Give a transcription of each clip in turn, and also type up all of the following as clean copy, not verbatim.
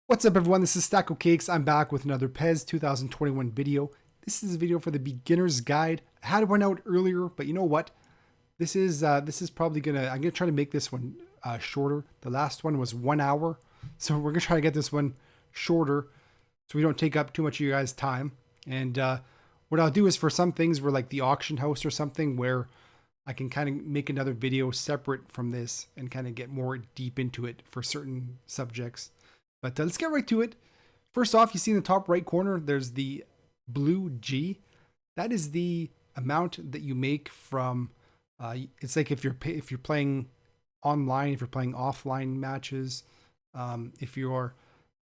What's up everyone, this is Stacocakes. I'm back with another PES 2021 video. This is a video for the beginner's guide. I had one out earlier, but you know what? This is probably I'm gonna try to make this one shorter. The last one was 1 hour, so we're gonna try to get this one shorter so we don't take up too much of you guys' time. And what I'll do is for some things where like the auction house or something where I can kind of make another video separate from this and kind of get more deep into it for certain subjects. But let's get right to it. First off, you see in the top right corner, there's the blue G. That is the amount that you make from. It's like if you're playing online, if you're playing offline matches, if you're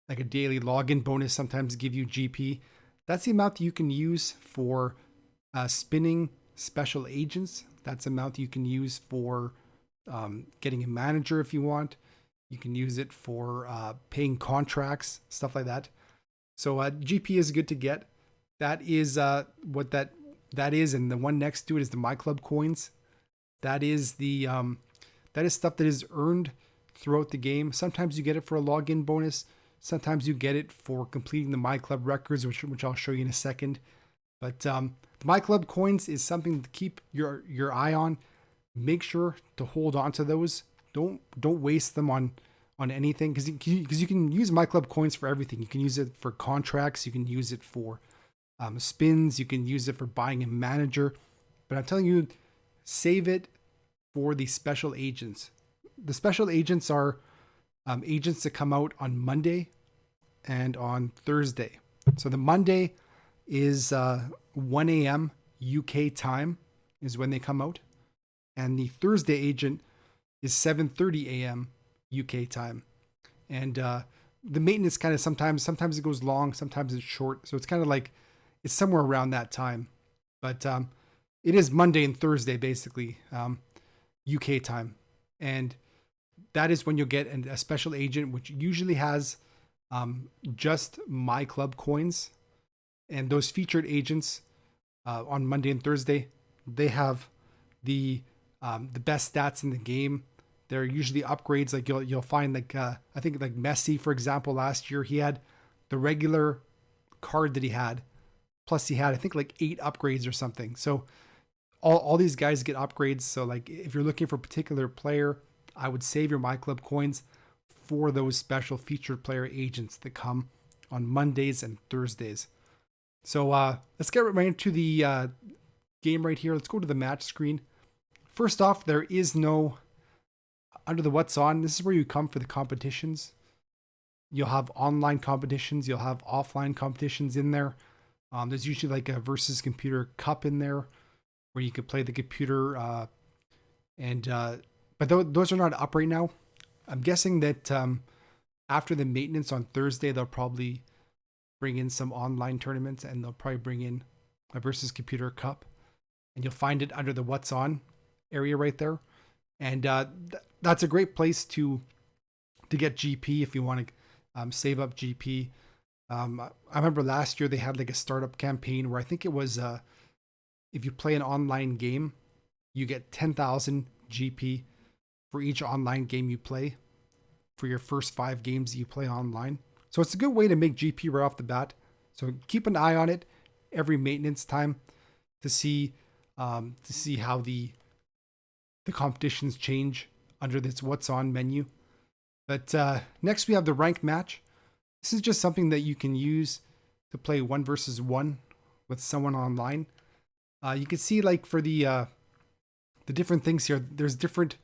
like a daily login bonus, sometimes give you GP. That's the amount that you can use for spinning special agents. That's the amount that you can use for getting a manager if you want. You can use it for paying contracts, stuff like that. So GP is good to get. That is what that is, and the one next to it is the Myclub coins. That is the that is stuff that is earned throughout the game. Sometimes you get it for a login bonus. Sometimes you get it for completing the Myclub records, which I'll show you in a second. But the Myclub coins is something to keep your eye on. Make sure to hold on to those. Don't waste them on anything, because you can use Myclub coins for everything. You can use it for contracts. You can use it for spins. You can use it for buying a manager. But I'm telling you, save it for the special agents. The special agents are agents that come out on Monday and on Thursday. So the Monday is 1 a.m. UK time is when they come out. And the Thursday agent is 7:30 a.m. UK time. And the maintenance kind of sometimes it goes long, sometimes it's short. So it's kind of like it's somewhere around that time. But it is Monday and Thursday basically, UK time. And that is when you'll get a special agent, which usually has just Myclub coins. And those featured agents on Monday and Thursday, they have the best stats in the game. They're usually upgrades. Like you'll find like I think like Messi, for example, last year he had the regular card that he had, plus he had I think like 8 upgrades or something. So all these guys get upgrades. So like if you're looking for a particular player, I would save your Myclub coins for those special featured player agents that come on Mondays and Thursdays. So let's get right into the game right here. Let's go to the match screen. First off, there is no under the what's on. This is where you come for the competitions. You'll have online competitions. You'll have offline competitions in there. There's usually like a versus computer cup in there where you could play the computer. But those are not up right now. I'm guessing that after the maintenance on Thursday, they'll probably bring in some online tournaments, and they'll probably bring in a versus computer cup, and you'll find it under the what's on area right there. And that's a great place to get GP if you want to save up GP. I remember last year they had like a startup campaign where I think it was if you play an online game, you get 10,000 GP for each online game you play for your first 5 games that you play online. So it's a good way to make GP right off the bat. So keep an eye on it every maintenance time to see how the competitions change under this what's on menu. But next we have the ranked match. This is just something that you can use to play 1 versus 1 with someone online. You can see like for the different things here, there's different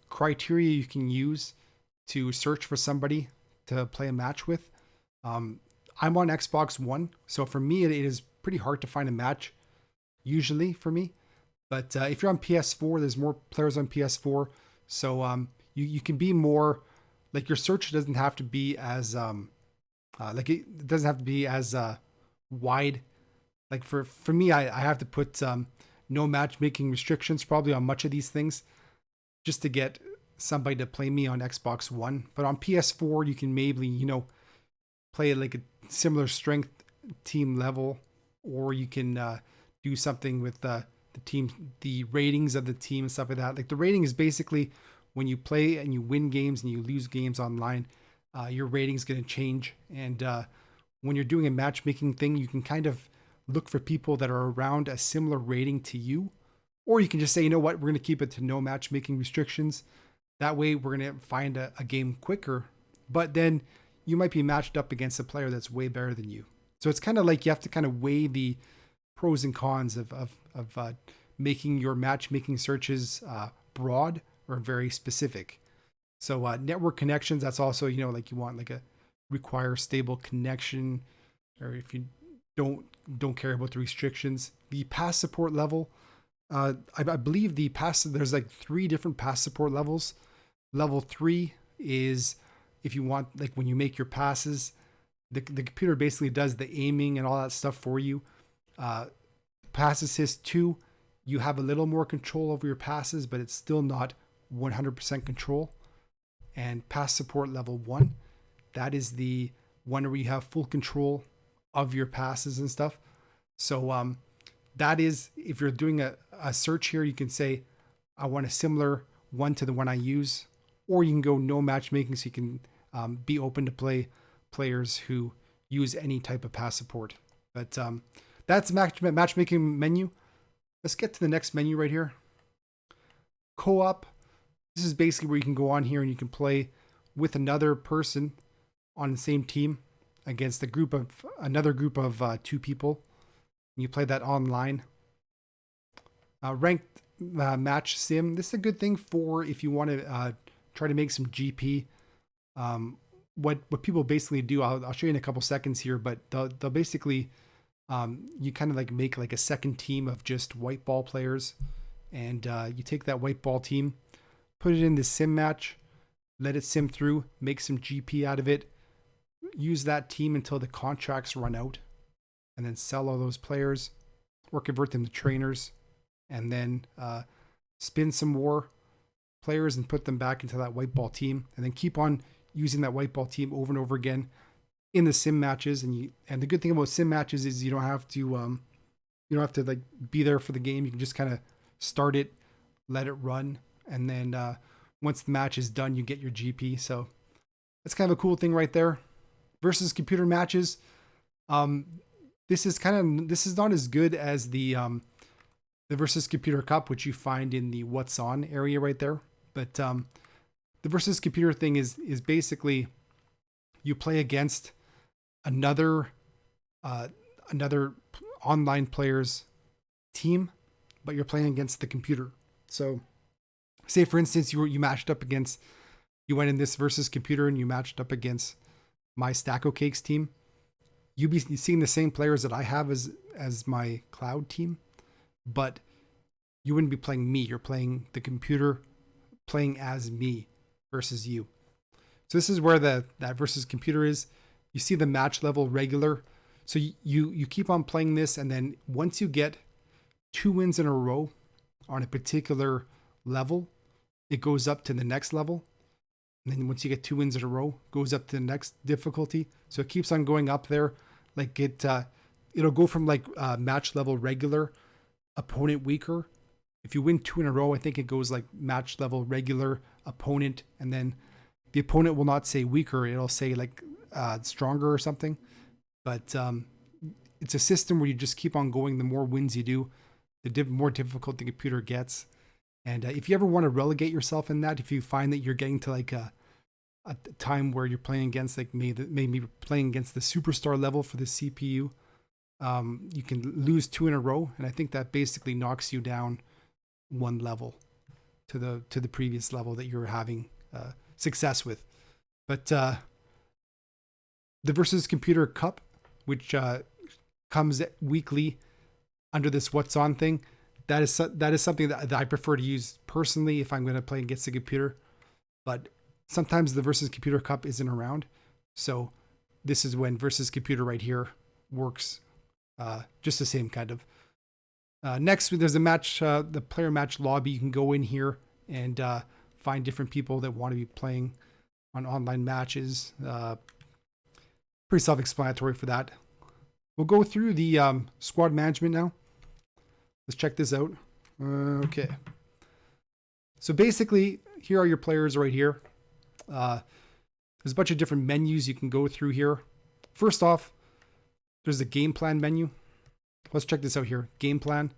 criteria you can use to search for somebody to play a match with. I'm on Xbox One, so for me it is pretty hard to find a match usually for me. But if you're on PS4, there's more players on PS4. So you can be more, like your search doesn't have to be as, like it doesn't have to be as wide. Like for me, I have to put no matchmaking restrictions probably on much of these things just to get somebody to play me on Xbox One. But on PS4, you can maybe, play like a similar strength team level, or you can do something with the team, the ratings of the team and stuff like that. Like the rating is basically when you play and you win games and you lose games online, your rating's going to change. And when you're doing a matchmaking thing, you can kind of look for people that are around a similar rating to you. Or you can just say, you know what, we're going to keep it to no matchmaking restrictions. That way we're going to find a game quicker. But then you might be matched up against a player that's way better than you. So it's kind of like you have to kind of weigh the pros and cons of making your matchmaking searches broad or very specific. So network connections, that's also, you know, like you want like a require stable connection, or if you don't care about the restrictions. The pass support level, I believe there's like 3 different pass support levels. Level 3 is if you want, like when you make your passes, the computer basically does the aiming and all that stuff for you. Pass assist 2, you have a little more control over your passes, but it's still not 100% control. And pass support level 1, that is the one where you have full control of your passes and stuff. So that is, if you're doing a search here, you can say, I want a similar one to the one I use, or you can go no matchmaking, so you can be open to play players who use any type of pass support. But that's matchmaking menu. Let's get to the next menu right here. Co-op. This is basically where you can go on here and you can play with another person on the same team against another group of 2 people. You play that online. Ranked match sim. This is a good thing for if you want to try to make some GP. What people basically do, I'll show you in a couple seconds here, but they'll basically you kind of like make like a second team of just white ball players, and you take that white ball team, put it in the sim match, let it sim through, make some GP out of it, use that team until the contracts run out, and then sell all those players or convert them to trainers, and then spin some more players and put them back into that white ball team, and then keep on using that white ball team over and over again in the sim matches. And the good thing about sim matches is you don't have to like be there for the game. You can just kind of start it, let it run, and then once the match is done, you get your GP. So that's kind of a cool thing right there. Versus computer matches, this is not as good as the versus computer cup, which you find in the what's on area right there. But the versus computer thing is basically you play against another online player's team, but you're playing against the computer. So say for instance you went in this versus computer and you matched up against my Stacocakes team. You'd be seeing the same players that I have as my cloud team, but you wouldn't be playing me. You're playing the computer playing as me versus you. So this is where that versus computer is. You see the match level regular. So you keep on playing this, and then once you get 2 wins in a row on a particular level, it goes up to the next level. And then once you get 2 wins in a row, it goes up to the next difficulty. So it keeps on going up there. Like it'll go from like match level regular, opponent weaker. If you win 2 in a row, I think it goes like match level regular, opponent, and then the opponent will not say weaker. It'll say like stronger or something. But it's a system where you just keep on going. The more wins you do, the more difficult the computer gets. And if you ever want to relegate yourself in that, if you find that you're getting to like a time where you're playing against like maybe playing against the superstar level for the CPU, you can lose 2 in a row, and I think that basically knocks you down 1 level to the previous level that you're having success with. But the versus computer cup, which comes weekly under this what's on thing, that is something that I prefer to use personally if I'm going to play against the computer. But sometimes the versus computer cup isn't around, so this is when versus computer right here works just the same kind of. Next, there's a match, the player match lobby. You can go in here and find different people that want to be playing on online matches. Pretty self-explanatory for that. We'll go through the squad management now. Let's check this out. Okay. So basically, here are your players right here. There's There's a bunch of different menus you can go through here. First off, there's the game plan menu. Let's check this out here. Game plan.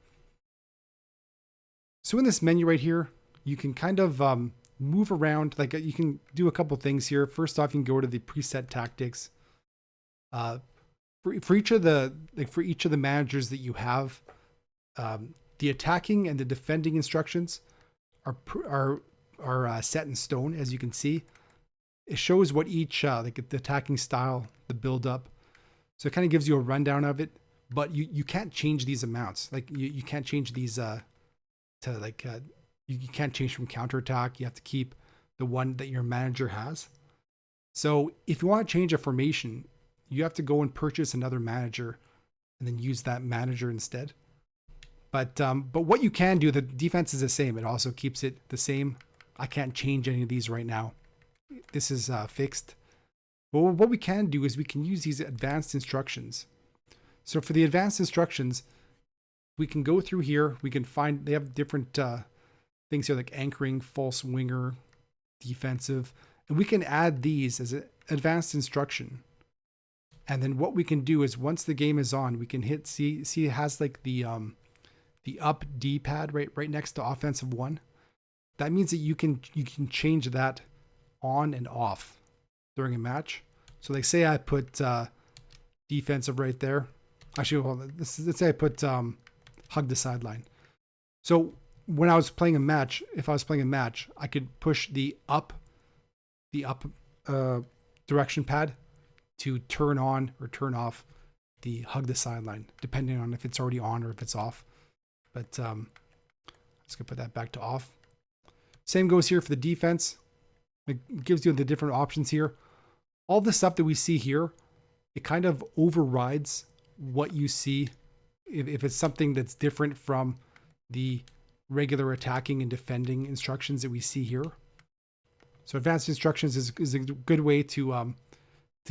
So in this menu right here, you can kind of move around. Like you can do a couple things here. First off, you can go to the preset tactics. For each of the managers that you have, the attacking and the defending instructions are set in stone, as you can see. It shows what each like the attacking style, the build up. So it kind of gives you a rundown of it, but you can't change these amounts. Like you can't change these to like you can't change from counterattack. You have to keep the one that your manager has. So if you want to change a formation, you have to go and purchase another manager and then use that manager instead. But what you can do, the defense is the same. It also keeps it the same. I can't change any of these right now. This is fixed. But what we can do is we can use these advanced instructions. So for the advanced instructions, we can go through here. We can find, they have different things here like anchoring, false winger, defensive. And we can add these as an advanced instruction. And then what we can do is once the game is on, we can hit, see it has like the up D-pad right next to offensive 1. That means that you can change that on and off during a match. So like say I put defensive right there. Actually, hold on. Let's say I put hug the sideline. So when I was playing a match, if I was playing a match, I could push the up direction pad to turn on or turn off the hug the sideline, depending on if it's already on or if it's off. But let's go put that back to off. Same goes here for the defense. It gives you the different options here. All the stuff that we see here, it kind of overrides what you see if it's something that's different from the regular attacking and defending instructions that we see here. So advanced instructions is a good way to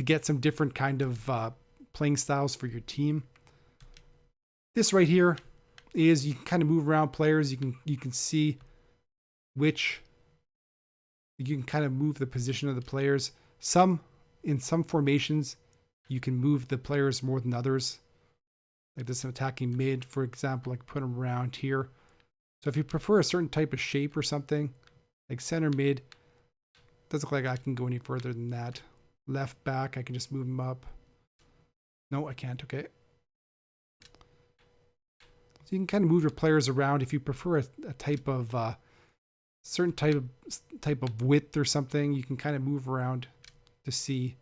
get some different kind of playing styles for your team. This right here is you can kind of move around players. You can see which you can kind of move the position of the players. In some formations, you can move the players more than others. Like this attacking mid, for example, like put them around here. So if you prefer a certain type of shape or something, like center mid, doesn't look like I can go any further than that. Left back, I can just move them up. No, I can't. Okay. So you can kind of move your players around if you prefer a type of certain type of width or something. You can kind of move around to see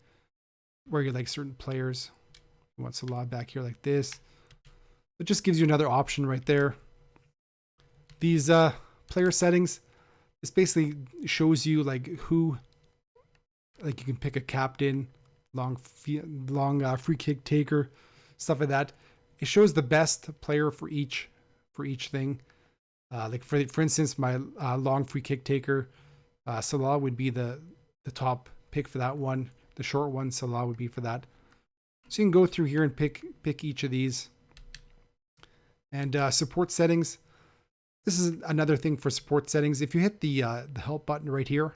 where you like certain players. You want Salah back here like this. It just gives you another option right there. These player settings, this basically shows you like who, like you can pick a captain, long free kick taker, stuff like that. It shows the best player for each thing. Like for instance, my long free kick taker, Salah would be the top pick for that one. The short one, Salah would be for that. So you can go through here and pick each of these. And support settings. This is another thing for support settings. If you hit the help button right here,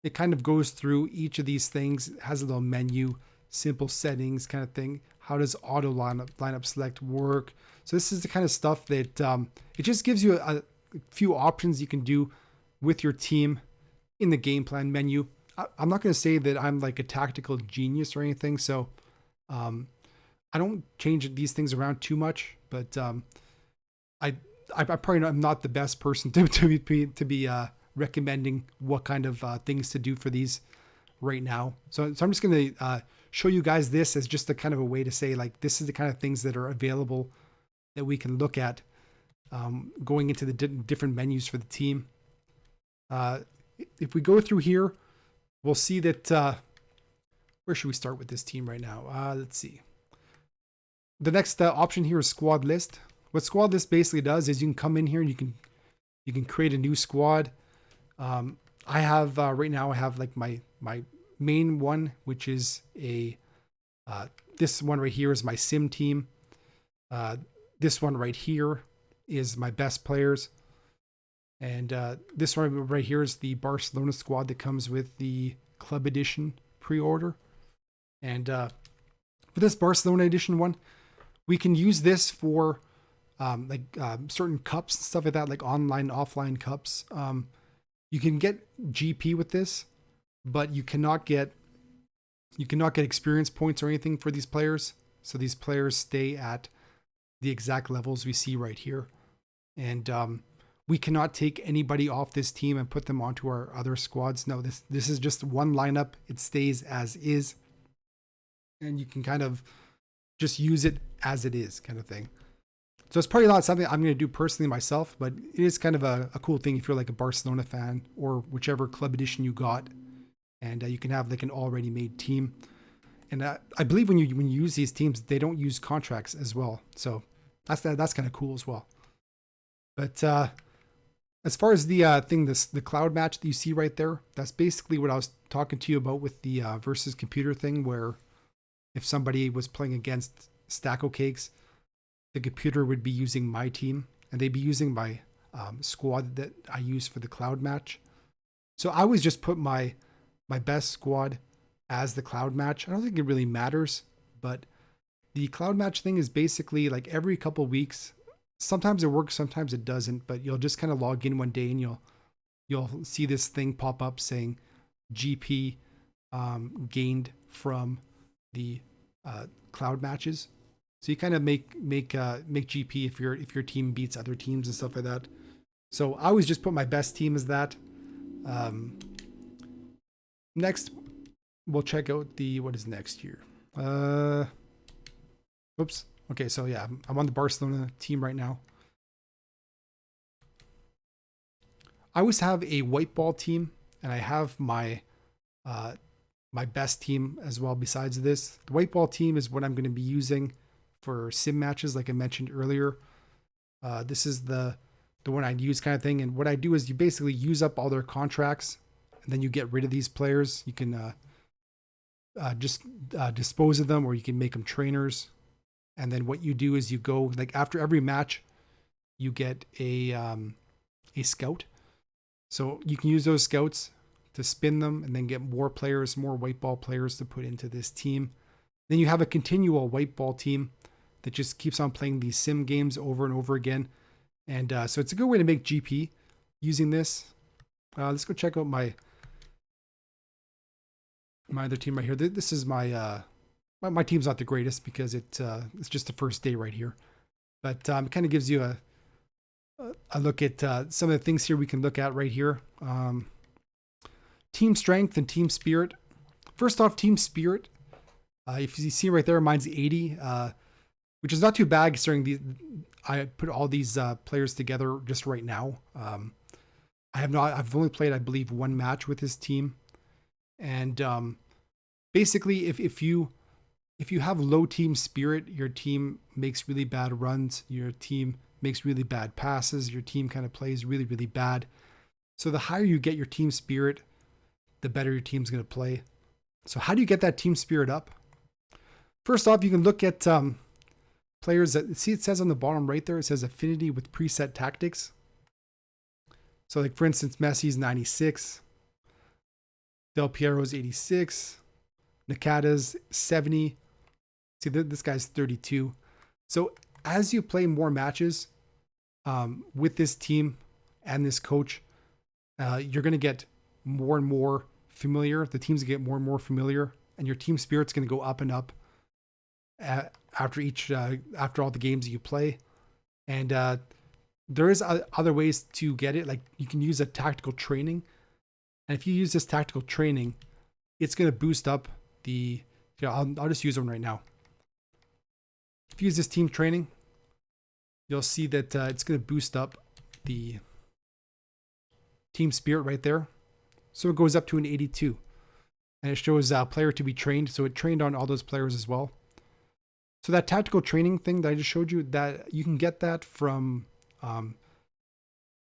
it kind of goes through each of these things. It has a little menu, simple settings kind of thing. How does auto lineup select work? So this is the kind of stuff that it just gives you a few options you can do with your team in the game plan menu. I'm not going to say that I'm like a tactical genius or anything, so I don't change these things around too much. But I probably am not the best person to be recommending what kind of things to do for these right now. So I'm just going to show you guys this as just a kind of a way to say like this is the kind of things that are available that we can look at going into the different menus for the team. If we go through here, we'll see that where should we start with this team right now? Let's see. The next option here is squad list. What squad list basically does is you can come in here and you can create a new squad. I have right now I have like my main one, which is this one right here is my sim team. This one right here is my best players. And this one right here is the Barcelona squad that comes with the Club Edition pre-order. And for this Barcelona Edition one, we can use this for certain cups and stuff like that, like online, offline cups. You can get GP with this, but you cannot get experience points or anything for these players. So these players stay at the exact levels we see right here. And we cannot take anybody off this team and put them onto our other squads. No, this is just one lineup. It stays as is. And you can kind of just use it as it is, kind of thing. So it's probably not something I'm going to do personally myself, but it is kind of a cool thing if you're like a Barcelona fan or whichever club edition you got. And you can have like an already made team. And I believe when you use these teams, they don't use contracts as well. So that's kind of cool as well. But as far as the the cloud match that you see right there, that's basically what I was talking to you about with the versus computer thing, where if somebody was playing against Stacocakes, the computer would be using my team and they'd be using my squad that I use for the cloud match. So I always just put my best squad as the cloud match. I don't think it really matters, but the cloud match thing is basically like every couple weeks. Sometimes it works, sometimes it doesn't, but you'll just kind of log in one day and you'll see this thing pop up saying GP gained from the cloud matches. So you kind of make GP if your team beats other teams and stuff like that. So I always just put my best team as that. Next, we'll check out what is next here. Oops. Okay, so yeah, I'm on the Barcelona team right now. I always have a white ball team, and I have my best team as well besides this. The white ball team is what I'm going to be using for sim matches, like I mentioned earlier. This is the one I'd use kind of thing. And what I do is you basically use up all their contracts, and then you get rid of these players. You can just dispose of them, or you can make them trainers. And then what you do is you go, like after every match, you get a scout. So you can use those scouts to spin them and then get more players, more white ball players to put into this team. Then you have a continual white ball team that just keeps on playing these sim games over and over again. And so it's a good way to make GP using this. Let's go check out my other team right here. This is my team's not the greatest because it's just the first day right here. But it kind of gives you a look at some of the things here we can look at right here. Team strength and team spirit. First off, team spirit. If you see right there, mine's 80, which is not too bad considering I put all these players together just right now. I've only played, I believe, one match with this team. And basically, if you have low team spirit, your team makes really bad runs, your team makes really bad passes, your team kind of plays really, really bad. So the higher you get your team spirit, the better your team's going to play. So how do you get that team spirit up? First off, you can look at players that, see, it says on the bottom right there, it says affinity with preset tactics. So like for instance, Messi's 96, Del Piero's 86, Nakata's 70. See, this guy's 32. So as you play more matches with this team and this coach, you're going to get more and more familiar. The teams get more and more familiar, and your team spirit's going to go up and up after all the games that you play. And there is other ways to get it. Like you can use a tactical training, and if you use this tactical training, it's going to boost up the. I'll just use one right now. If you use this team training, you'll see that it's going to boost up the team spirit right there. So it goes up to an 82. And it shows player to be trained. So it trained on all those players as well. So that tactical training thing that I just showed you, that you can get that from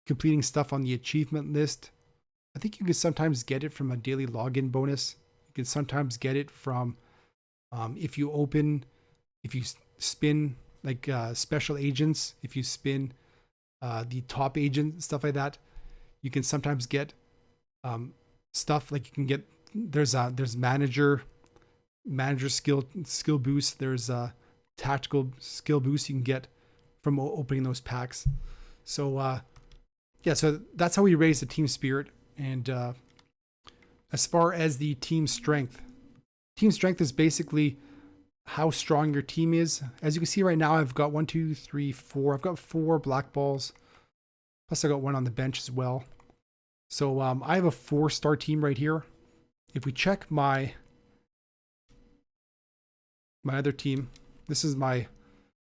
completing stuff on the achievement list. I think you can sometimes get it from a daily login bonus. You can sometimes get it from if you spin like special agents, if you spin the top agent, stuff like that, you can sometimes get stuff like you can get there's manager skill boost. There's tactical skill boost you can get from opening those packs. So yeah, so that's how we raise the team spirit. And as far as the team strength is basically how strong your team is. As you can see right now, I've got 1, 2, 3, 4. I've got 4 black balls. Plus I got 1 on the bench as well. So I have a 4-star team right here. If we check my other team, this is my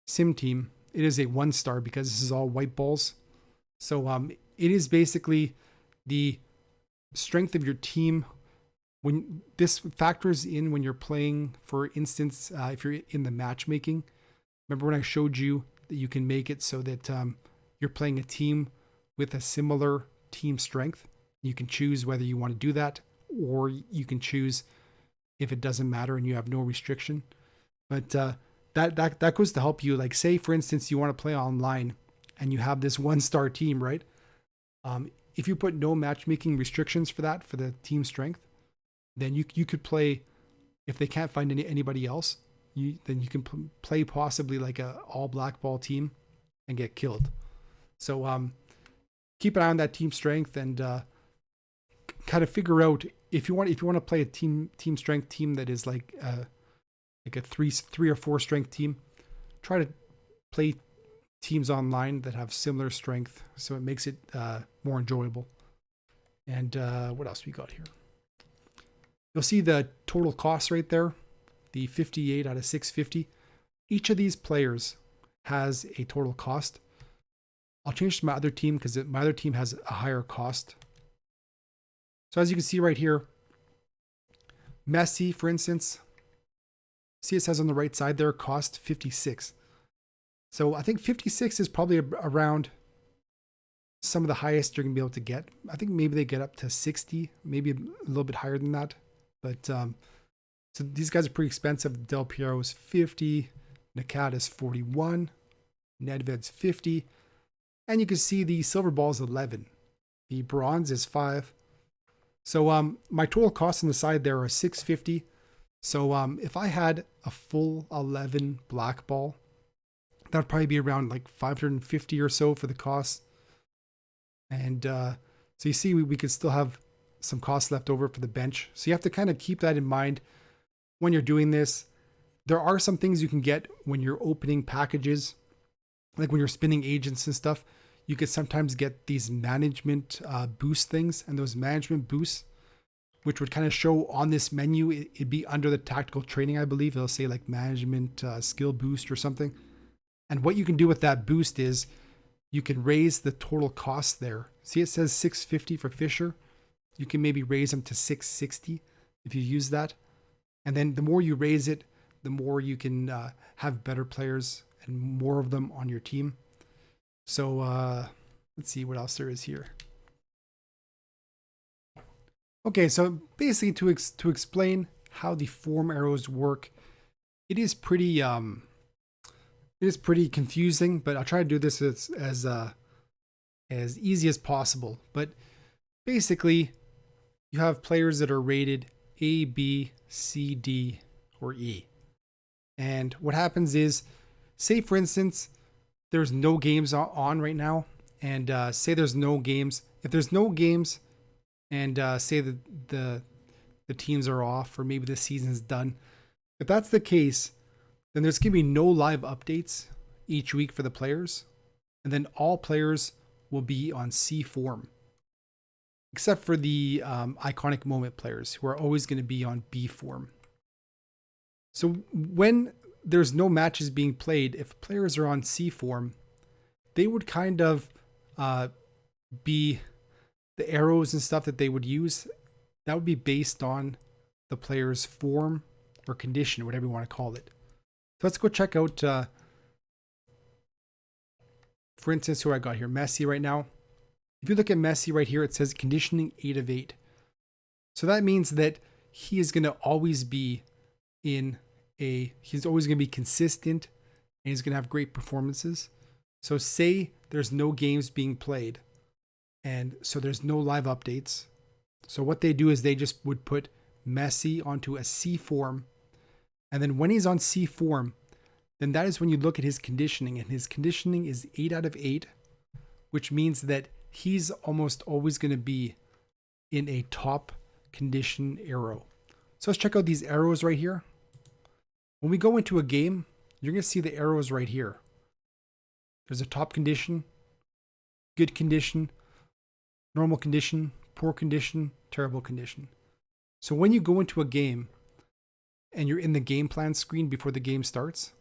sim team. It is a 1-star because this is all white balls. So it is basically the strength of your team. When this factors in when you're playing, for instance, if you're in the matchmaking, remember when I showed you that you can make it so that you're playing a team with a similar team strength. You can choose whether you want to do that, or you can choose if it doesn't matter and you have no restriction. But that goes to help you. Like, say for instance you want to play online and you have this 1-star team, right? If you put no matchmaking restrictions for that, for the team strength, then you could play. If they can't find anybody else, then you can play possibly like a all black ball team and get killed. So keep an eye on that team strength and kind of figure out if you want to play a team strength team that is like a 3 or 4 strength team. Try to play teams online that have similar strength, so it makes it more enjoyable. And what else we got here? You'll see the total cost right there, the 58 out of 650. Each of these players has a total cost. I'll change to my other team because my other team has a higher cost. So as you can see right here, Messi, for instance, see it says on the right side there, cost 56. So I think 56 is probably around some of the highest you're going to be able to get. I think maybe they get up to 60, maybe a little bit higher than that. But so these guys are pretty expensive. Del Piero is 50, Nakat is 41, Nedved's 50, and you can see the silver ball is 11. The bronze is 5. So my total costs on the side there are 650. So if I had a full 11 black ball, that would probably be around like 550 or so for the cost. And so you see we could still have some costs left over for the bench. So you have to kind of keep that in mind when you're doing this. There are some things you can get when you're opening packages, like when you're spinning agents and stuff. You could sometimes get these management boost things, and those management boosts, which would kind of show on this menu, it'd be under the tactical training, I believe. It'll say like management skill boost or something. And what you can do with that boost is you can raise the total cost there. See, it says 650 for Fisher. You can maybe raise them to 660 if you use that. And then the more you raise it, the more you can have better players and more of them on your team. So let's see what else there is here. Okay, so basically to explain how the form arrows work, it is pretty confusing, but I'll try to do this as easy as possible. But basically, you have players that are rated A, B, C, D, or E. And what happens is, say for instance, there's no games on right now, and say there's no games. If there's no games, and say that the teams are off, or maybe the season's done, if that's the case, then there's going to be no live updates each week for the players, and then all players will be on C form, except for the iconic moment players who are always going to be on B form. So when there's no matches being played, if players are on C form, they would kind of be the arrows and stuff that they would use. That would be based on the player's form or condition, whatever you want to call it. So let's go check out, for instance, who I got here, Messi right now. If you look at Messi right here, it says conditioning 8 of 8. So that means that he is going to always be he's always going to be consistent, and he's going to have great performances. So say there's no games being played, and so there's no live updates. So what they do is they just would put Messi onto a C form. And then when he's on C form, then that is when you look at his conditioning. And his conditioning is 8 out of 8, which means that he's almost always going to be in a top condition arrow. So let's check out these arrows right here. When we go into a game, you're going to see the arrows right here. There's a top condition, good condition, normal condition, poor condition, terrible condition. So when you go into a game and you're in the game plan screen before the game starts,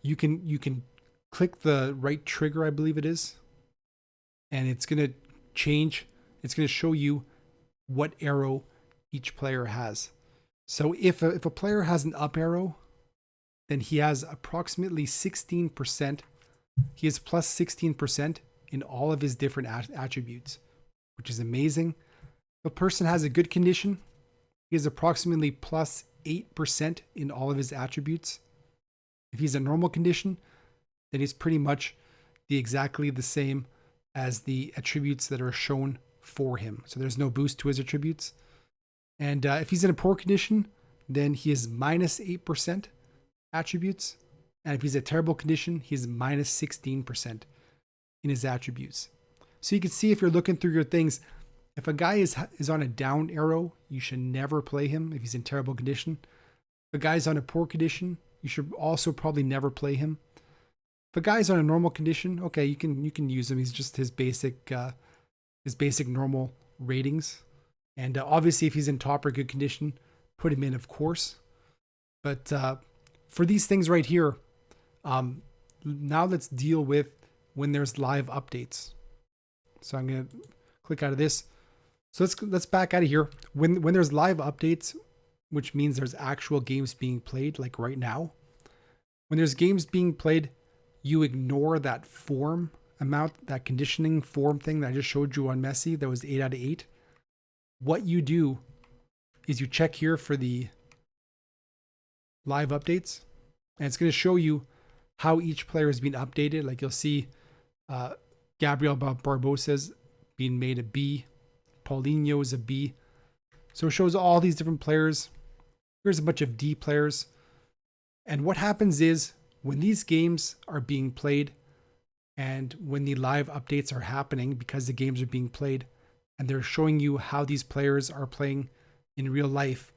you can click the right trigger, I believe it is, and it's going to change. It's going to show you what arrow each player has. So if a player has an up arrow, then he has approximately 16%. He has plus 16% in all of his different attributes, which is amazing. If a person has a good condition, he has approximately plus 8% in all of his attributes. If he's a normal condition, then he's pretty much exactly the same as the attributes that are shown for him. So there's no boost to his attributes. And if he's in a poor condition, then he is minus 8% attributes. And if he's a terrible condition, he's minus 16% in his attributes. So you can see if you're looking through your things, if a guy is on a down arrow, you should never play him if he's in terrible condition. If a guy's on a poor condition, you should also probably never play him. If a guy's on a normal condition, okay, you can use him. He's just his basic normal ratings. And obviously, if he's in top or good condition, put him in, of course. But for these things right here, now let's deal with when there's live updates. So I'm gonna click out of this. So let's back out of here. When there's live updates, which means there's actual games being played, like right now. When there's games being played, you ignore that form amount, that conditioning form thing that I just showed you on Messi. That was 8 out of 8. What you do is you check here for the live updates, and it's going to show you how each player has been updated. Like you'll see Gabriel Barbosa's being made a B. Paulinho is a B. So it shows all these different players. Here's a bunch of D players. And what happens is when these games are being played and when the live updates are happening, because the games are being played and they're showing you how these players are playing in real life,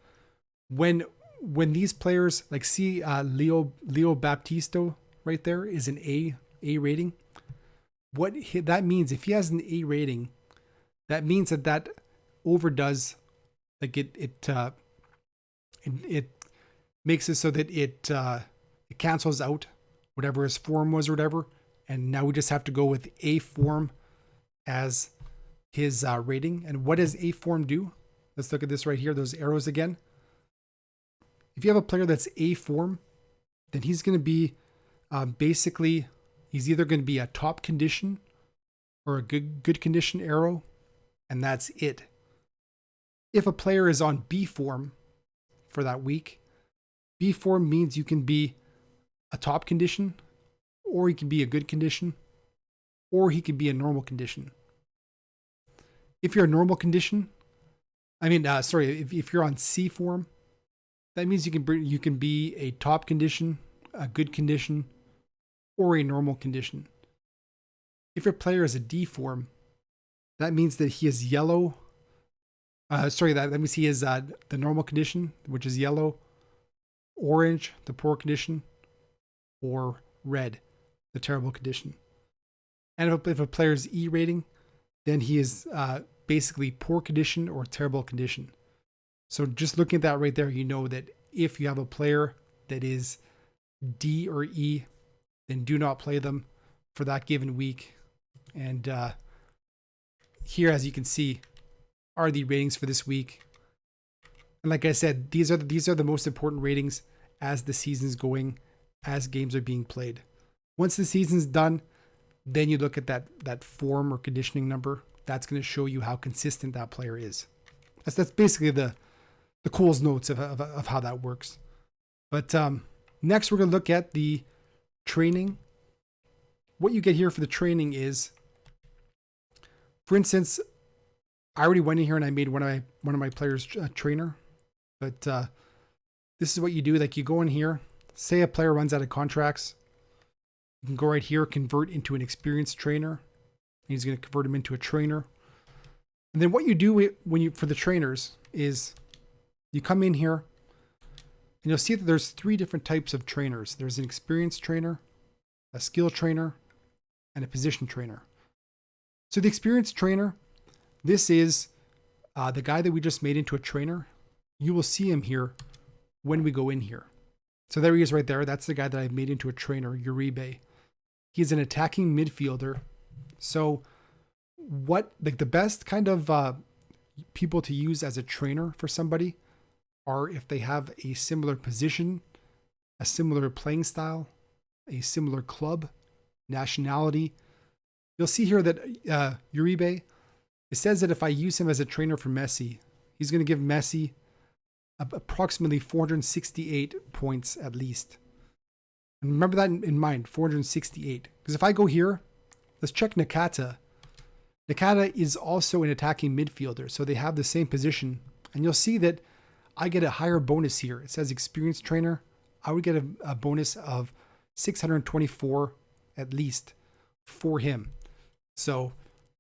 when these players, like see Leo Baptisto right there is an A rating. What that means, if he has an A rating, that means that overdoes, like it makes it so that it cancels out whatever his form was or whatever, and now we just have to go with A form as his rating. And what does A form do? Let's look at this right here, those arrows again. If you have a player that's A form, then he's going to be basically, he's either going to be a top condition or a good condition arrow, and that's it. If a player is on B form for that week, B form means you can be a top condition, or he can be a good condition, or he can be a normal condition. If you're a normal condition, if you're on C form, that means you can be a top condition, a good condition, or a normal condition. If your player is a D form, that means that he is yellow. That means he is the normal condition, which is yellow, orange, the poor condition, or red, the terrible condition. And if a player's E rating, then he is basically poor condition or terrible condition. So just looking at that right there, you know that if you have a player that is D or E, then do not play them for that given week. And here, as you can see, are the ratings for this week. And like I said, these are the most important ratings as the season's going, as games are being played. Once the season's done, then you look at that form or conditioning number. That's going to show you how consistent that player is. That's basically the Cole's notes of how that works. But next, we're going to look at the training. What you get here for the training is, for instance, I already went in here and I made one of my players a trainer. But this is what you do. Like you go in here, say a player runs out of contracts. You can go right here, convert into an experienced trainer. He's going to convert him into a trainer. And then what you do for the trainers is you come in here and you'll see that there's 3 different types of trainers. There's an experienced trainer, a skill trainer, and a position trainer. So the experienced trainer, this is the guy that we just made into a trainer. You will see him here when we go in here. So there he is right there. That's the guy that I've made into a trainer, Uribe. He's an attacking midfielder. So the best kind of people to use as a trainer for somebody are if they have a similar position, a similar playing style, a similar club, nationality. You'll see here that Uribe, it says that if I use him as a trainer for Messi, he's going to give Messi approximately 468 points at least. And remember that in mind, 468. Because if I go here, let's check Nakata. Nakata is also an attacking midfielder, so they have the same position. And you'll see that I get a higher bonus here. It says experienced trainer. I would get a bonus of 624 at least for him. So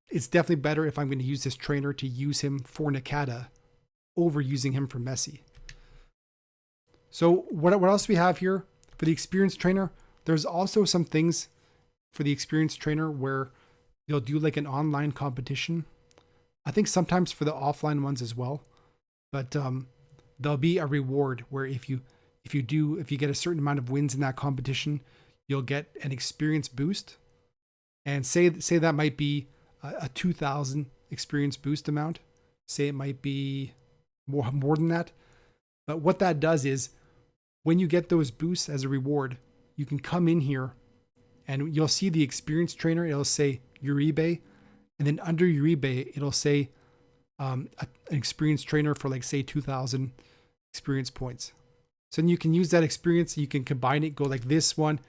it's definitely better if I'm going to use this trainer to use him for Nakata over using him for Messi. So what else do we have here for the experienced trainer? There's also some things for the experienced trainer where they'll do like an online competition. I think sometimes for the offline ones as well. But there'll be a reward where if you get a certain amount of wins in that competition, you'll get an experience boost. And say that might be a 2,000 experience boost amount. Say it might be more than that. But what that does is when you get those boosts as a reward, you can come in here and you'll see the experienced trainer. It'll say Uribe. And then under Uribe, it'll say an experienced trainer for like say 2,000 experience points. So then you can use that experience. You can combine it, go like this one.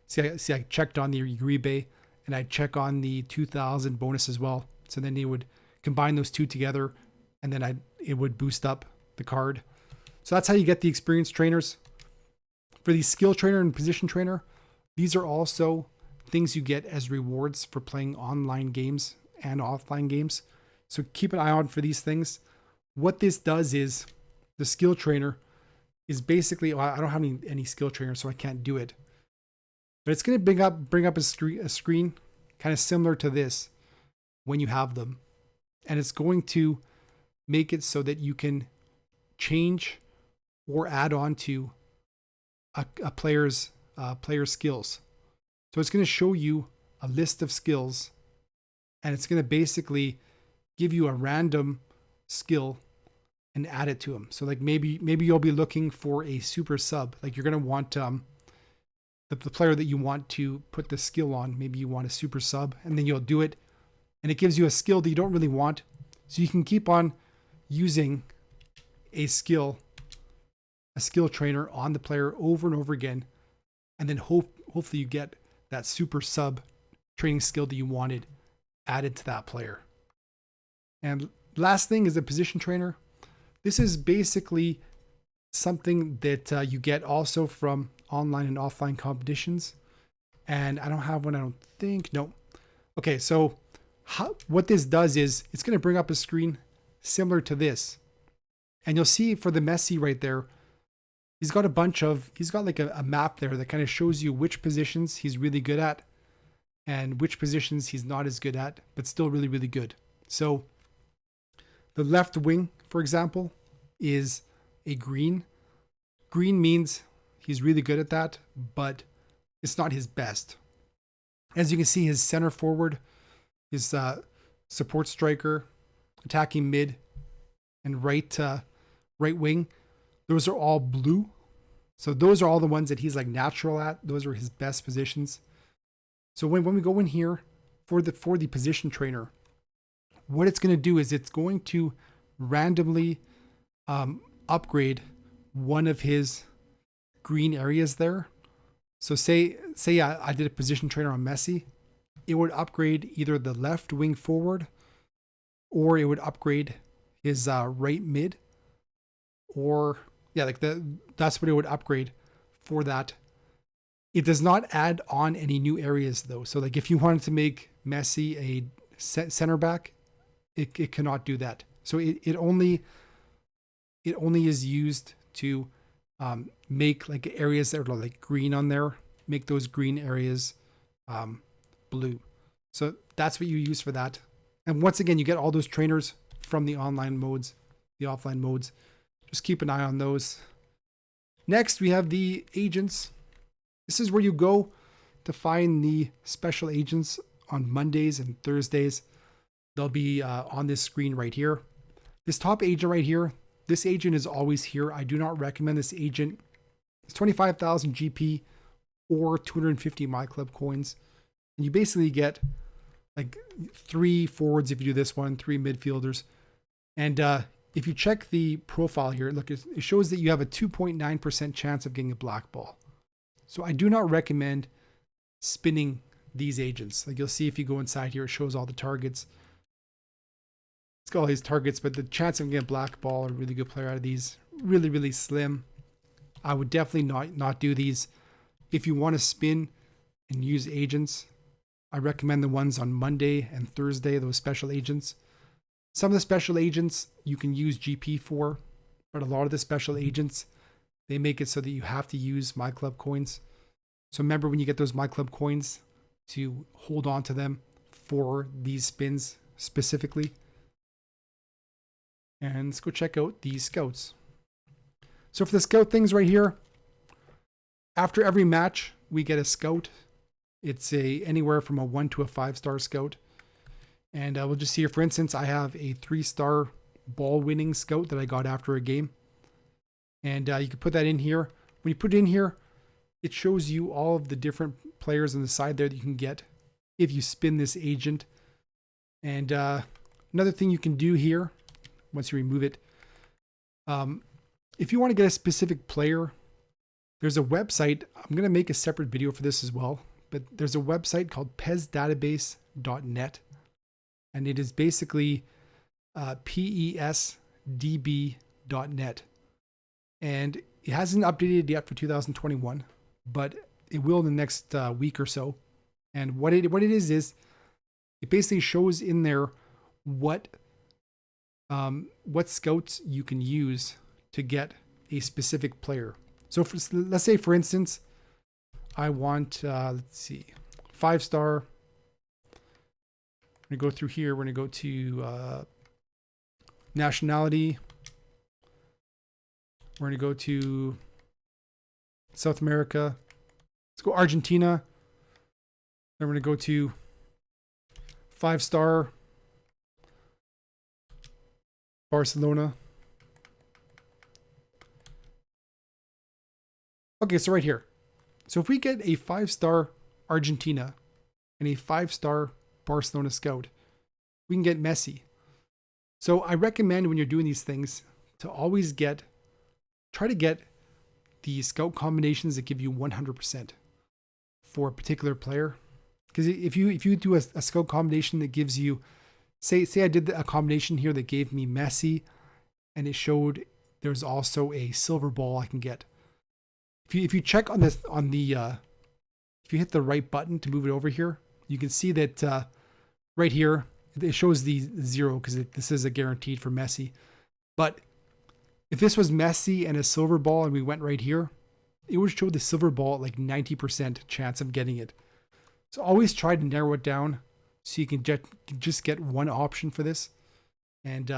See, I checked on the Uribe and I check on the 2,000 bonus as well. So then it would combine those two together and then it would boost up the card. So that's how you get the experienced trainers. For the skill trainer and position trainer, these are also things you get as rewards for playing online games and offline games. So keep an eye on for these things. What this does is the skill trainer is basically, well, I don't have any skill trainers, so I can't do it. But it's going to bring up a screen kind of similar to this when you have them. And it's going to make it so that you can change or add on to a player's skills. So it's going to show you a list of skills and it's going to basically give you a random skill and add it to them. So like maybe you'll be looking for a super sub. Like you're going to want the player that you want to put the skill on. Maybe you want a super sub and then you'll do it. And it gives you a skill that you don't really want. So you can keep on using a skill trainer on the player over and over again. And then hopefully you get that super sub training skill that you wanted added to that player. And last thing is the position trainer. This is basically something that you get also from online and offline competitions. And I don't have one, I don't think. No. Okay, so what this does is it's going to bring up a screen similar to this. And you'll see for the Messi right there, he's got like a map there that kind of shows you which positions he's really good at and which positions he's not as good at, but still really, really good. So the left wing, for example, is a green. Green means he's really good at that, but it's not his best. As you can see, his center forward, his support striker, attacking mid, and right wing, those are all blue. So those are all the ones that he's like natural at. Those are his best positions. So when we go in here for the position trainer, what it's going to do is it's going to randomly upgrade one of his green areas there. So say I did a position trainer on Messi, it would upgrade either the left wing forward, or it would upgrade his right mid, or yeah, like that's what it would upgrade for that. It does not add on any new areas though. So like if you wanted to make Messi a center back, it cannot do that. So it only is used to make like areas that are like green on there, make those green areas blue. So that's what you use for that. And once again, you get all those trainers from the online modes, the offline modes. Just keep an eye on those. Next, we have the agents. This is where you go to find the special agents on Mondays and Thursdays. They'll be on this screen right here. This top agent right here, this agent is always here. I do not recommend this agent. It's 25,000 GP or 250 Myclub coins. And you basically get like 3 forwards if you do this one, 3 midfielders. And if you check the profile here, look, it shows that you have a 2.9% chance of getting a black ball. So I do not recommend spinning these agents. Like you'll see if you go inside here, it shows all the targets. It's got all these targets, but the chance of getting a black ball or a really good player out of these, really, really slim. I would definitely not do these. If you want to spin and use agents, I recommend the ones on Monday and Thursday, those special agents. Some of the special agents you can use GP for, but a lot of the special agents, they make it so that you have to use Myclub coins. So remember when you get those Myclub coins to hold on to them for these spins specifically. And let's go check out these scouts. So for the scout things right here, after every match, we get a scout. It's anywhere from a 1 to a 5-star scout. And we'll just see here, for instance, I have a 3-star ball winning scout that I got after a game. And you can put that in here. When you put it in here, it shows you all of the different players on the side there that you can get if you spin this agent. And another thing you can do here, once you remove it, if you want to get a specific player, there's a website. I'm going to make a separate video for this as well. But there's a website called pesdatabase.net. And it is basically pesdb.net. And it hasn't updated yet for 2021, but it will in the next week or so. And what it is it basically shows in there what scouts you can use to get a specific player. So let's say, for instance, I want, let's see, 5-star. We're going to go through here. We're going to go to nationality. We're going to go to South America. Let's go Argentina. Then we're going to go to 5-star Barcelona. Okay, so right here. So if we get a 5-star Argentina and a 5-star Barcelona scout, we can get Messi. So I recommend when you're doing these things to always try to get the scout combinations that give you 100% for a particular player. Because if you do a scout combination that gives you, say I did a combination here that gave me Messi, and it showed there's also a silver ball I can get. If you check on this if you hit the right button to move it over here, you can see that right here it shows the 0 because this is a guaranteed for Messi. But if this was Messi and a silver ball and we went right here, it would show the silver ball at like 90% chance of getting it. So always try to narrow it down so you can just get one option for this. And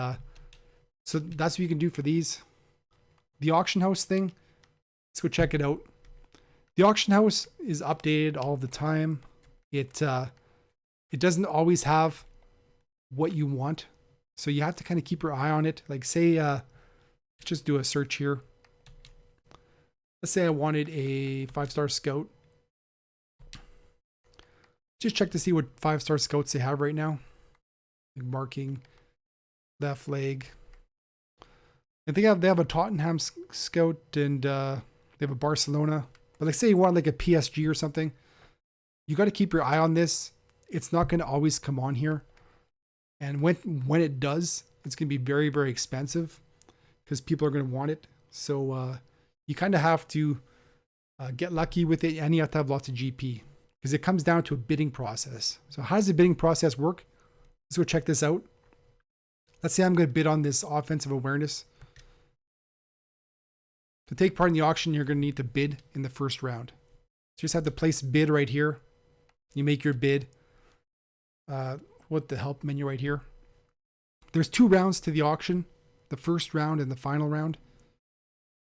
so that's what you can do for these. The auction house thing, let's go check it out. The auction house is updated all the time. It doesn't always have what you want. So you have to kind of keep your eye on it. Like say, let's just do a search here. Let's say I wanted a 5-star scout. Just check to see what 5-star scouts they have right now. Like marking, left leg. I think they have a Tottenham scout and they have a Barcelona. But like say you want like a PSG or something. You got to keep your eye on this. It's not going to always come on here. And when it does, it's going to be very, very expensive because people are going to want it. So you kind of have to get lucky with it, and you have to have lots of GP because it comes down to a bidding process. So how does the bidding process work? Let's go check this out. Let's say I'm going to bid on this offensive awareness. To take part in the auction, you're going to need to bid in the first round. So you just have to place bid right here. You make your bid. What the help menu right here. There's 2 rounds to the auction, the first round and the final round.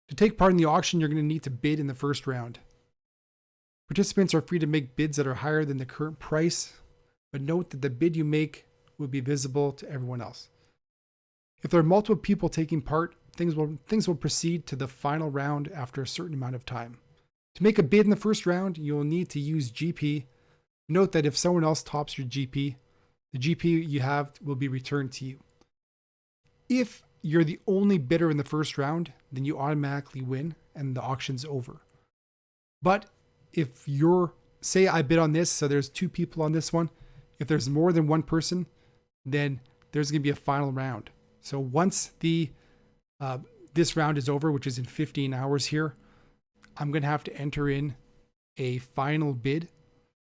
To take part in the auction, you're going to need to bid in the first round. Participants are free to make bids that are higher than the current price, but note that the bid you make will be visible to everyone else. If there are multiple people taking part, things will proceed to the final round after a certain amount of time. To make a bid in the first round, you will need to use GP. Note that if someone else tops your GP, the GP you have will be returned to you. If you're the only bidder in the first round, then you automatically win and the auction's over. But if say I bid on this, so there's 2 people on this one. If there's more than 1 person, then there's going to be a final round. So once this round is over, which is in 15 hours here, I'm going to have to enter in a final bid.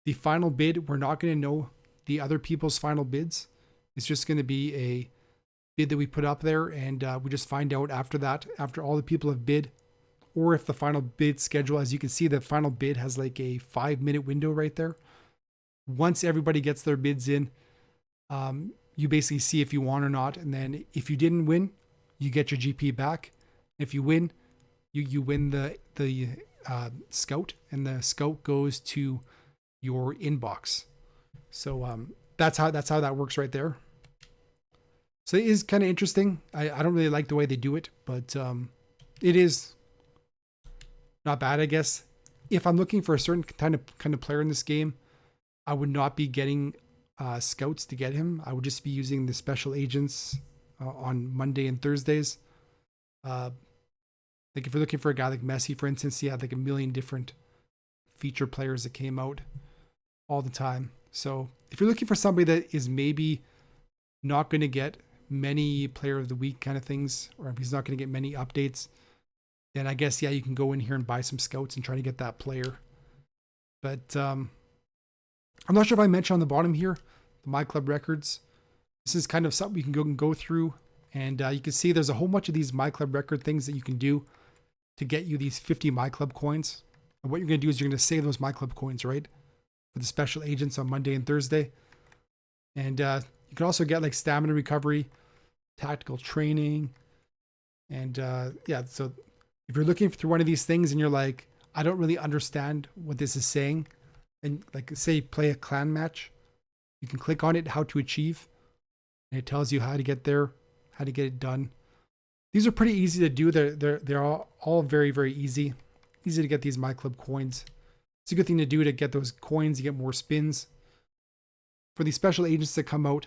The final bid, we're not going to know the other people's final bids. It's just going to be a bid that we put up there, and we just find out after that, after all the people have bid, or if the final bid schedule, as you can see, the final bid has like a 5-minute window right there. Once everybody gets their bids in, you basically see if you won or not, and then if you didn't win, you get your GP back. If you win, you win the scout, and the scout goes to your inbox. So that's how that works right there. So it is kind of interesting. I don't really like the way they do it, but it is not bad, I guess. If I'm looking for a certain kind of player in this game, I would not be getting scouts to get him. I would just be using the special agents on Monday and Thursdays. Like if you're looking for a guy like Messi, for instance, he had like a million different feature players that came out all the time. So if you're looking for somebody that is maybe not going to get many player of the week kind of things, or if he's not going to get many updates, then I guess, yeah, you can go in here and buy some scouts and try to get that player. But I'm not sure if I mentioned on the bottom here, the Myclub records. This is kind of something you can go through, and you can see there's a whole bunch of these Myclub record things that you can do to get you these 50 Myclub coins. And what you're going to do is you're going to save those Myclub coins, right, for the special agents on Monday and Thursday. And you can also get like stamina recovery, tactical training, and yeah. So if you're looking through one of these things and you're like, I don't really understand what this is saying, and like say play a clan match, you can click on it, how to achieve, and it tells you how to get there, how to get it done. These are pretty easy to do. They're all very, very easy to get these Myclub coins. It's a good thing to do to get those coins. You get more spins. For the special agents that come out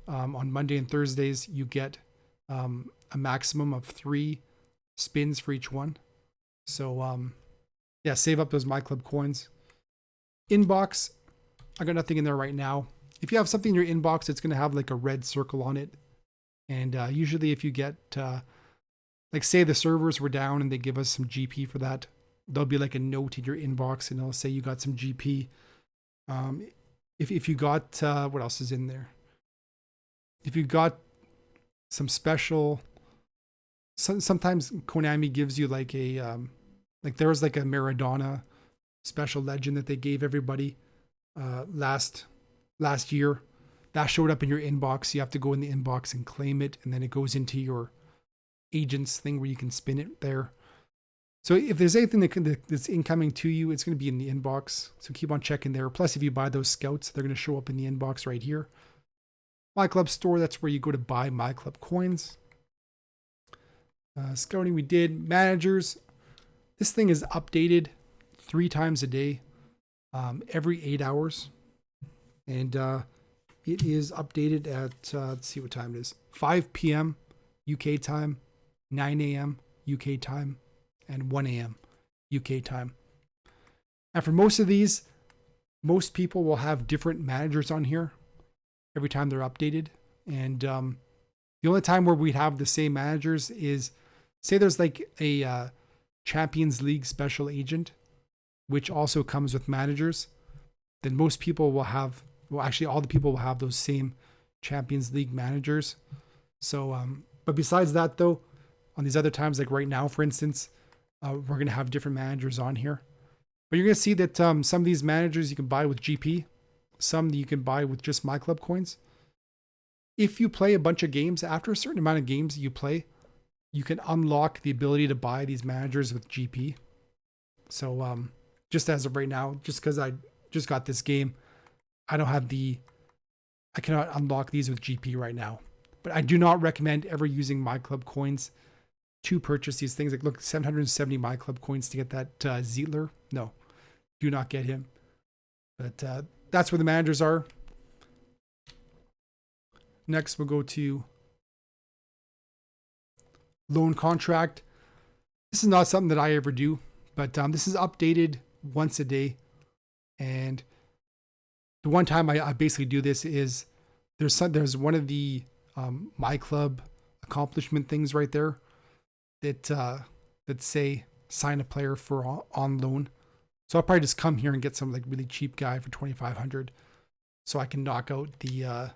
on Monday and Thursdays, you get a maximum of 3 spins for each one. So yeah, save up those Myclub coins. Inbox, I got nothing in there right now. If you have something in your inbox, it's going to have like a red circle on it. And usually if you get, like say the servers were down and they give us some GP for that, there'll be like a note in your inbox and it'll say you got some GP. If you got, what else is in there? If you got some special, sometimes Konami gives you like a, like there was like a Maradona special legend that they gave everybody last year. That showed up in your inbox. You have to go in the inbox and claim it, and then it goes into your agents thing where you can spin it there. So if there's anything that's incoming to you, it's going to be in the inbox. So keep on checking there. Plus, if you buy those scouts, they're going to show up in the inbox right here. Myclub store, that's where you go to buy Myclub coins. Scouting we did. Managers, this thing is updated 3 times a day, every 8 hours. And it is updated at, let's see what time it is, 5 p.m. UK time, 9 a.m. UK time, and 1 a.m. UK time. And for most of these, most people will have different managers on here every time they're updated. And the only time where we'd have the same managers is, say there's like a Champions League special agent, which also comes with managers, then most people will have, well, actually all the people will have those same Champions League managers. So, but besides that though, on these other times, like right now, for instance, we're going to have different managers on here. But you're going to see that some of these managers you can buy with GP, some you can buy with just Myclub coins. If you play a bunch of games, after a certain amount of games you play, you can unlock the ability to buy these managers with GP. So just as of right now, just because I just got this game, I cannot unlock these with GP right now. But I do not recommend ever using Myclub coins to purchase these things. Like, look, 770 Myclub coins to get that Zietler. No, do not get him. But that's where the managers are. Next, we'll go to loan contract. This is not something that I ever do, but this is updated once a day. And the one time I basically do this is there's one of the Myclub accomplishment things right there that say sign a player for on loan. So I'll probably just come here and get some like really cheap guy for 2,500, so I can knock out the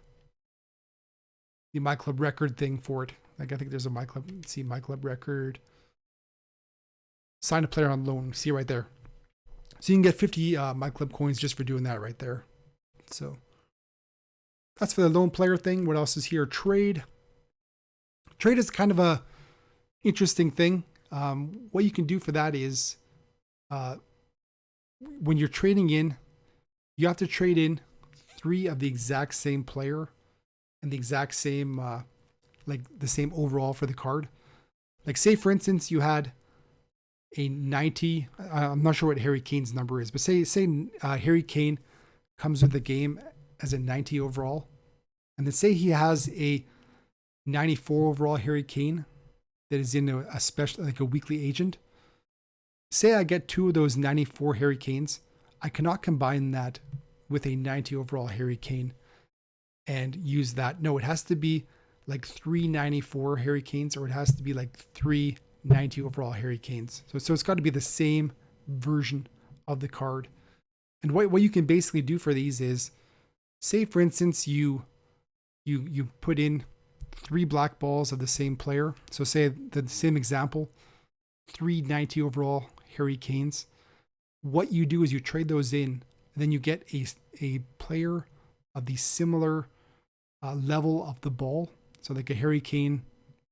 Myclub record thing for it. Like I think there's a Myclub, see Myclub record, sign a player on loan. See right there. So you can get 50 Myclub coins just for doing that right there. So that's for the loan player thing. What else is here? Trade. Trade is kind of a interesting thing. What you can do for that is when you're trading in, you have to trade in 3 of the exact same player and the exact same like the same overall for the card. Like say for instance you had a 90, I'm not sure what Harry Kane's number is, but say Harry Kane comes with the game as a 90 overall, and then say he has a 94 overall Harry Kane that is in a special, like a weekly agent. Say I get 2 of those 94 Harry Kanes, I cannot combine that with a 90 overall Harry Kane and use that. No, it has to be like 394 Harry Kanes, or it has to be like 390 overall Harry Kanes. So it's got to be the same version of the card. And what you can basically do for these is, say for instance you put in 3 black balls of the same player. So say the same example, 390 overall Harry Kanes. What you do is you trade those in, and then you get a player of the similar level of the ball. So like a Harry Kane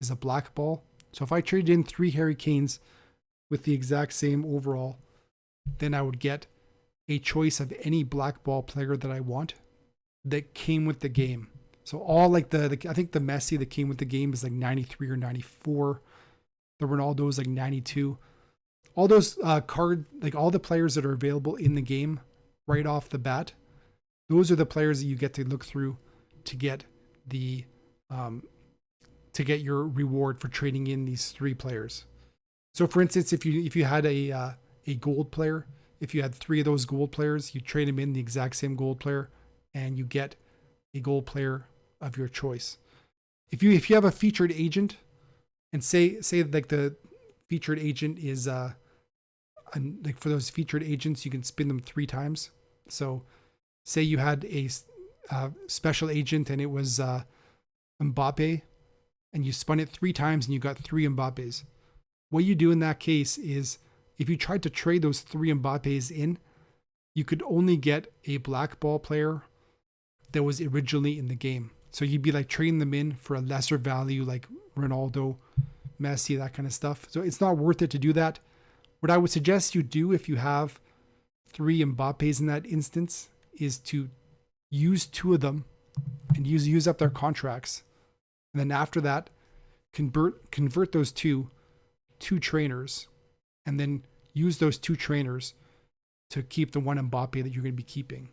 is a black ball. So if I traded in 3 Harry Kanes with the exact same overall, then I would get a choice of any black ball player that I want that came with the game. So all like the I think the Messi that came with the game is like 93 or 94. The Ronaldo's like 92. All those like all the players that are available in the game right off the bat, those are the players that you get to look through to get the to get your reward for trading in these 3 players. So for instance, if you had a gold player, if you had 3 of those gold players, you trade them in the exact same gold player, and you get a gold player of your choice. If you have a featured agent, and say like the featured agent is like for those featured agents you can spin them 3 times. So say you had a special agent and it was Mbappe, and you spun it 3 times and you got 3 Mbappes. What you do in that case is, if you tried to trade those 3 Mbappes in, you could only get a black ball player that was originally in the game. So you'd be like trading them in for a lesser value, like Ronaldo, Messi, that kind of stuff. So it's not worth it to do that. What I would suggest you do if you have 3 Mbappes in that instance is to use 2 of them and use up their contracts. And then after that, convert those 2 trainers, and then use those 2 trainers to keep the 1 Mbappe that you're going to be keeping.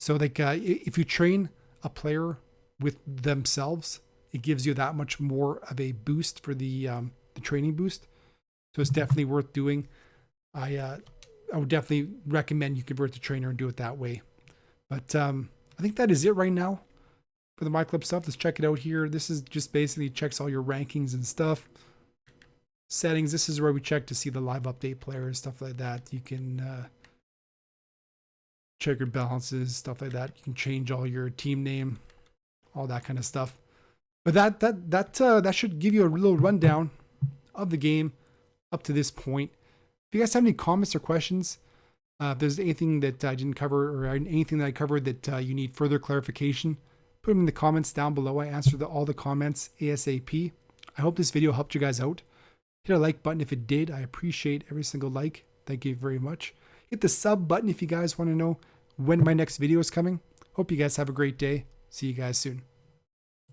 So like if you train a player with themselves, it gives you that much more of a boost for the training boost. So it's definitely worth doing. I would definitely recommend you convert the trainer and do it that way. But I think that is it right now for the Myclub stuff. Let's check it out here. This is just basically checks all your rankings and stuff. Settings, this is where we check to see the live update players, stuff like that. You can check your balances, stuff like that. You can change all your team name, all that kind of stuff. But that should give you a little rundown of the game up to this point. If you guys have any comments or questions, if there's anything that I didn't cover or anything that I covered that you need further clarification, put them in the comments down below. I answer all the comments ASAP. I hope this video helped you guys out. Hit a like button if it did. I appreciate every single like. Thank you very much. Hit the sub button if you guys want to know when my next video is coming. Hope you guys have a great day. See you guys soon.